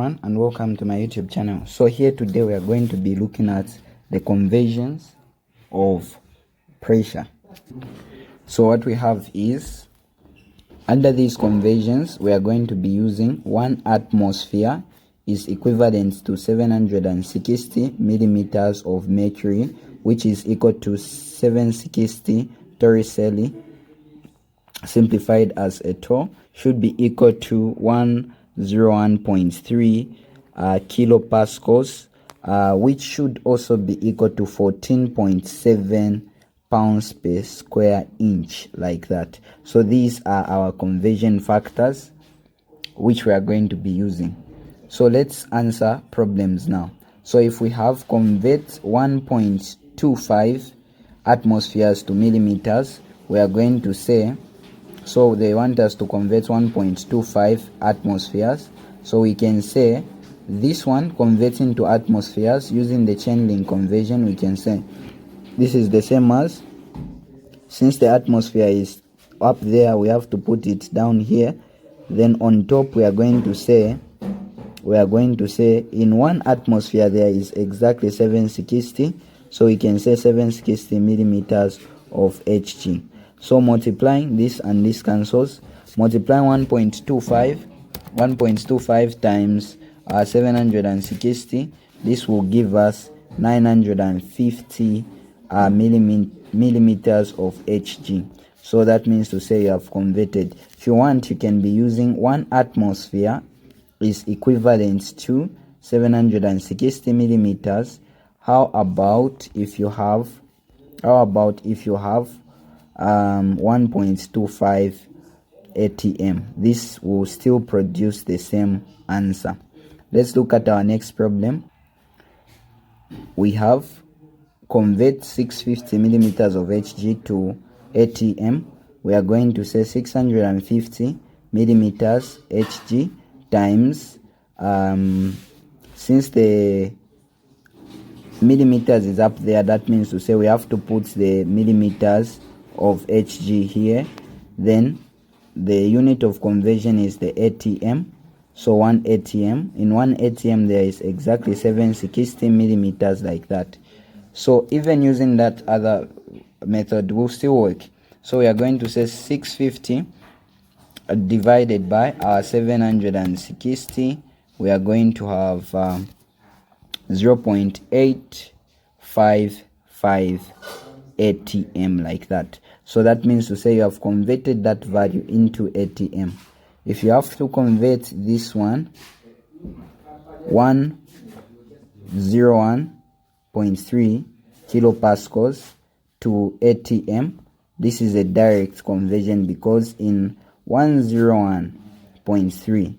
And welcome to my YouTube channel. So here today we are going to be looking at the conversions of pressure. So what we have is, under these conversions we are going to be using 1 atmosphere is equivalent to 760 millimeters of mercury, which is equal to 760 torr simplified as a torr, should be equal to 101.3 kilopascals, which should also be equal to 14.7 pounds per square inch, like that. So these are our conversion factors which we are going to be using. So let's answer problems now. So if we have convert 1.25 atmospheres to millimeters, we are going to say, so they want us to convert 1.25 atmospheres, so we can say this one converting to atmospheres using the chain link conversion, we can say this is the same as, since the atmosphere is up there, we have to put it down here, then on top we are going to say in 1 atmosphere there is exactly 760, so we can say 760 millimeters of Hg. So multiplying this and this cancels, multiplying 1.25 times 760, this will give us 950 millimeters of Hg. So that means to say you have converted. If you want, you can be using 1 atmosphere is equivalent to 760 millimeters. How about if you have 1.25 atm? This will still produce the same answer. Let's look at our next problem. We have convert 650 millimeters of Hg to atm. We are going to say 650 millimeters Hg times, since the millimeters is up there, that means to say we have to put the millimeters of Hg here, then the unit of conversion is the atm, so 1 atm. In 1 atm there is exactly 760 millimeters, like that. So even using that other method will still work. So we are going to say 650 divided by our 760, we are going to have 0.855 atm, like that. So that means to say you have converted that value into atm. If you have to convert this one, 101.3 kilopascals to atm, this is a direct conversion, because in 101.3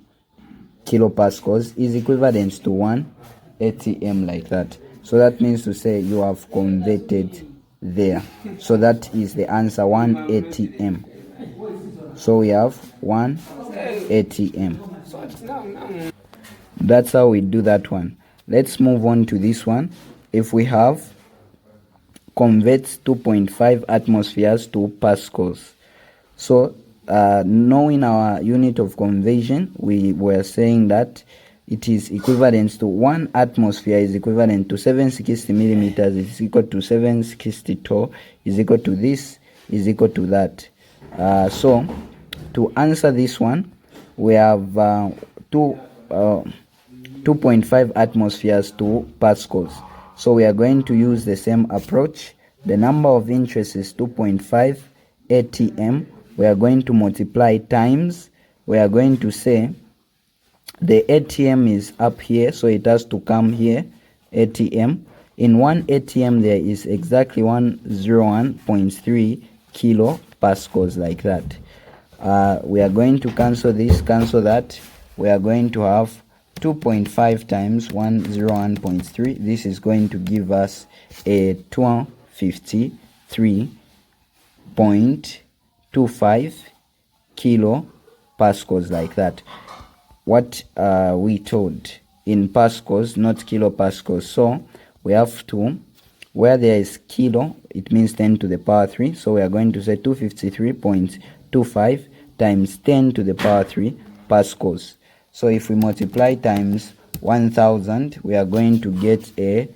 kilopascals is equivalent to 1 atm, like that. So that means to say you have converted there. So that is the answer, 1 atm. So we have 1 atm. That's how we do that one. Let's move on to this one. If we have convert 2.5 atmospheres to pascals, so knowing our unit of conversion, we were saying that it is equivalent to 1 atmosphere is equivalent to 760 millimeters is equal to 760 torr is equal to this is equal to that. So to answer this one, we have 2.5 atmospheres to pascals. So we are going to use the same approach. The number of inches is 2.5 atm. We are going to multiply times, we are going to say the atm is up here, so it has to come here, atm. In 1 atm there is exactly 101.3 kilopascals, like that. We are going to cancel this, cancel that. We are going to have 2.5 times 101.3. This is going to give us a 253.25 kilopascals, like that. What we told in pascals, not kilopascals. So we have to, where there is kilo, it means 10 to the power 3. So we are going to say 253.25 times 10 to the power 3 pascals. So if we multiply times 1000, we are going to get a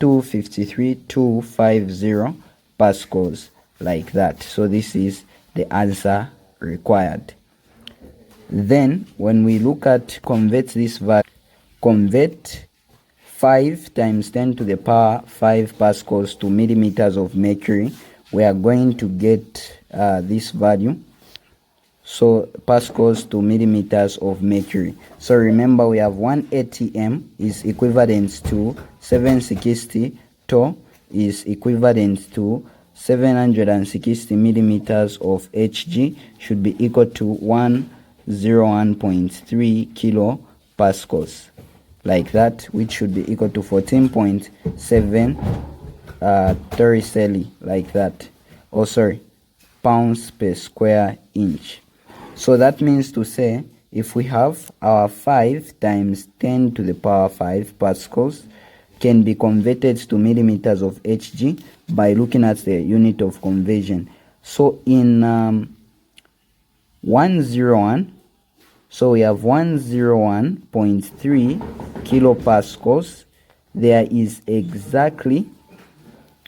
253,250 pascals, like that. So this is the answer required. Then when we look at convert this value, convert 5 times 10 to the power 5 pascals to millimeters of mercury, we are going to get this value. So pascals to millimeters of mercury. So remember, we have 1 atm is equivalent to 760 torr is equivalent to 760 millimeters of Hg, should be equal to 101.3 kilopascals, like that, which should be equal to 14.7 torricelli, like that. Oh, sorry, pounds per square inch. So that means to say, if we have our 5 times 10 to the power 5 pascals can be converted to millimeters of Hg by looking at the unit of conversion. So in 101, so we have 101.3 kilopascals. There is exactly,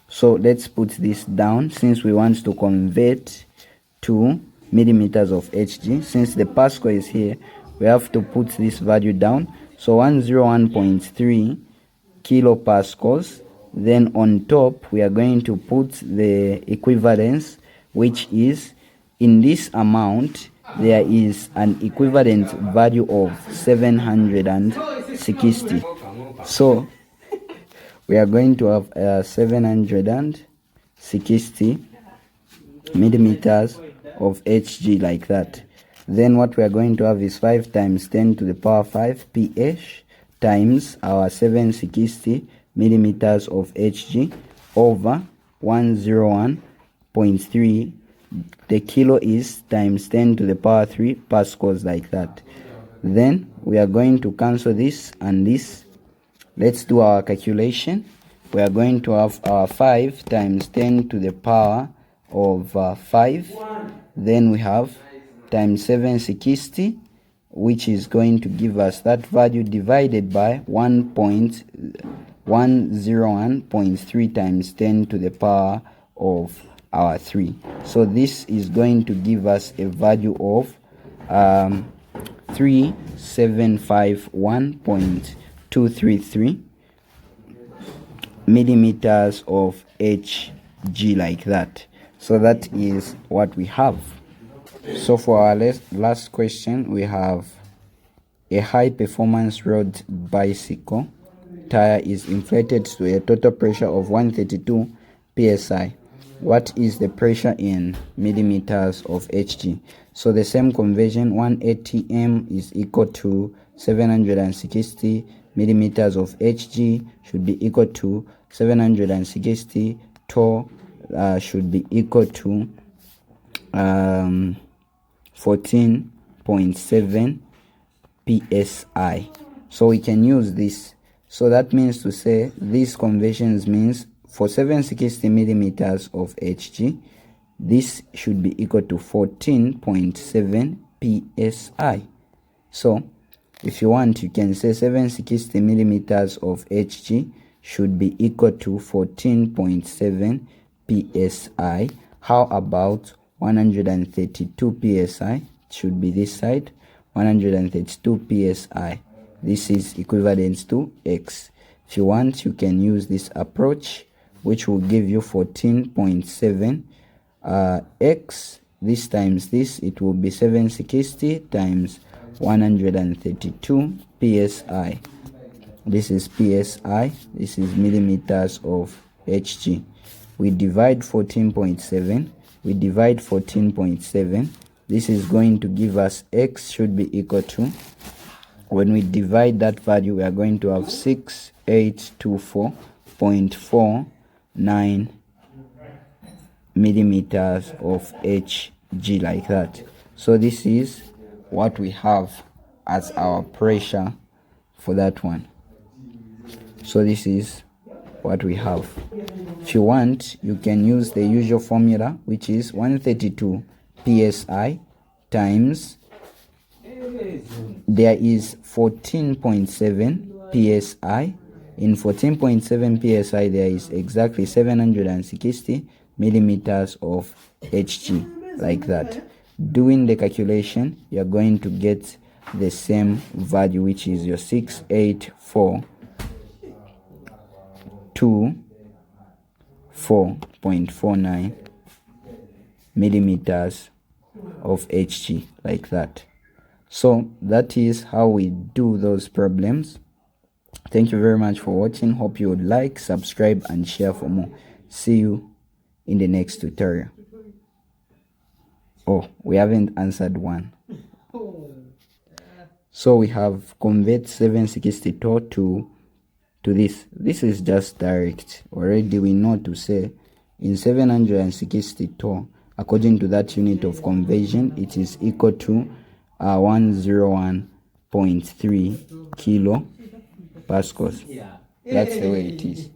so let's put this down since we want to convert to millimeters of Hg. Since the Pascal is here, we have to put this value down. So 101.3 kilopascals. Then on top, we are going to put the equivalence, which is in this amount, there is an equivalent value of 760. So we are going to have 760 millimeters of Hg, like that. Then what we are going to have is 5 times 10 to the power 5 pH times our 760 millimeters of Hg over 101.3. the kilo is times 10 to the power 3 pascals, like that. Then we are going to cancel this and this. Let's do our calculation. We are going to have our 5 times 10 to the power of 5. Then we have times 760, which is going to give us that value divided by 101.3 times 10 to the power of our 3. So this is going to give us a value of 3751.233 millimeters of Hg, like that. So that is what we have. So for our last question, we have a high performance road bicycle tire is inflated to a total pressure of 132 psi. What is the pressure in millimeters of Hg? So the same conversion, 1 atm is equal to 760 millimeters of Hg, should be equal to 760 torr, should be equal to 14.7 psi. So we can use this. So that means to say these conversions means for 760 millimeters of Hg, this should be equal to 14.7 psi. So if you want, you can say 760 millimeters of Hg should be equal to 14.7 psi. How about 132 psi? Should be this side, 132 psi. This is equivalent to x. If you want, you can use this approach, which will give you 14.7 x. This times this, it will be 760 times 132 psi. This is psi, this is millimeters of Hg. We divide 14.7, we divide 14.7. This is going to give us x should be equal to, when we divide that value, we are going to have 6824.49 millimeters of Hg, like that. So this is what we have as our pressure for that one. So this is what we have. If you want, you can use the usual formula, which is 132 psi times there is 14.7 psi. In 14.7 psi there is exactly 760 millimeters of Hg, like that. Doing the calculation, you're going to get the same value, which is your 684.49 millimeters of Hg, like that. So that is how we do those problems. Thank you very much for watching. Hope you would like, subscribe, and share for more. See you in the next tutorial. Oh, we haven't answered one. So we have convert 760 torr to this. This is just direct. Already we know to say in 760 torr, according to that unit of conversion, it is equal to 101.3 kilopascals. That's the way it is.